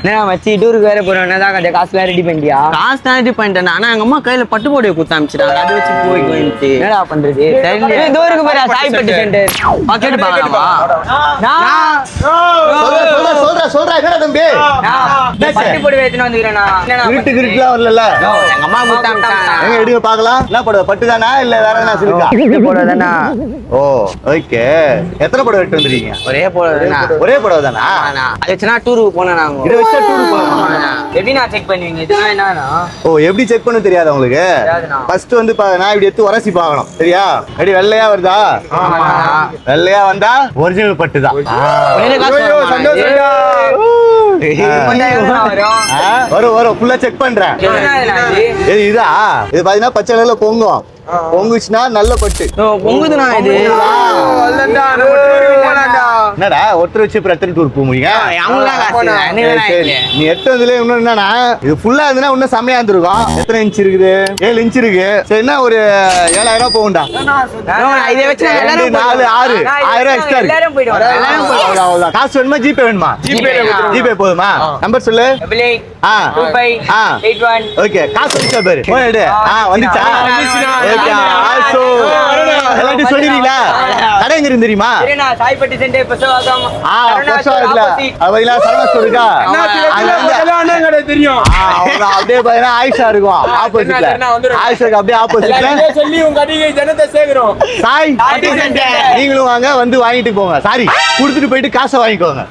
என்ன மச்சி டூருக்கு வேற போறோம், என்னதான் கொஞ்சம் காசுலாம் ரெடி பண்ணிட்டியா? காசு தான் ரெடி பண்ணிட்டேன். ஆனா எங்க அம்மா கையில பட்டு போடையை கொடுத்து அனுப்பிச்சிட்டாங்க. அதை வச்சு போயிட்டு என்னடா பண்றது? டூருக்கு போற சாய்பட்டு சென்டர் பாக்கெட் பாக்கலாமா? சொல்றா என்னடா தம்பி? பட்டு போடு எடுத்துட்டு வந்துக்கிறேன்னா கிரிட்டுலாம் வரல. எங்க அம்மா கொடுத்து அனுப்பிச்சாங்க. எங்க எடுங்க பாக்கலாம். என்ன படம் பட்டு தானா இல்ல வேற என்ன சில்கா? போடுறதானா? ஓ ஓகே. எத்தனை படம் எடுத்து வந்துருக்கீங்க? ஒரே போடுறதுண்ணா. ஒரே படம் தானா? அது வச்சுனா டூருக்கு போனோம் நாங்க. இதை வச்சா டூருக்கு போகணும். எப்படி நான் செக் பண்ணுவீங்க? இதெல்லாம் என்னன்னா ஓ எப்படி செக் பண்ண தெரியாது உங்களுக்கு? தெரியாதுண்ணா. ஃபர்ஸ்ட் வந்து நான் இப்படி எடுத்து உரசி பார்க்கணும். சரியா? அப்படி வெள்ளையா வருதா? வெள்ளையா வந்தா ஒரிஜினல் பட்டு தான். வரும் வரும் ஃபுல்லா செக் பண்றேன். இதா இது பாத்தீங்கன்னா பச்சை கலர்ல பொங்கும். பொங்குச்சுன்னா நல்ல பட்டு. பொங்குதுண்ணா இது. என்னடா ஒருத்தர் வச்சு எத்தனை டூர் போக முடியுங்க? நீ எட்டு வந்ததுல இன்னும் என்னன்னா இது ஃபுல்லா இருந்துன்னா இன்னும் செம்மையா இருந்திருக்கும். எத்தனை இன்ச் இருக்குது? 7 இன்ச் இருக்கு. சரின்னா ஒரு 7000 ரூபாய் போகும்டா. இதை வச்சு 2 4 6 1000 எக்ஸ்ட்ரா இருக்கு. அவ்வளவுதான். காசு வேணுமா ஜிபே வேணுமா? ஜிபே போதுமா? நம்பர் சொல்லு. ஓகே காசு வந்துச்சா பாரு. போயிடு. வந்துச்சா? ஓகே ஆல்சோ எல்லாத்தையும் சொல்லிடுறீங்களா? கடை எங்க இருந்து தெரியுமா? சாய்பட்டு சென்டர் பசவாகம் தெரியும். அப்படியே பாத்தீங்கன்னா ஆயிஷா இருக்கும். ஆப்போசிட்ல ஆயிஷாக்கு அப்படியே ஆப்போசிட்ல சொல்லி உங்க கடைக்கு ஜனத்தை சேகரும். சாய் நீங்களும் வாங்க வந்து வாங்கிட்டு போங்க. சாரி கொடுத்துட்டு போயிட்டு காசை வாங்கிக்கோங்க.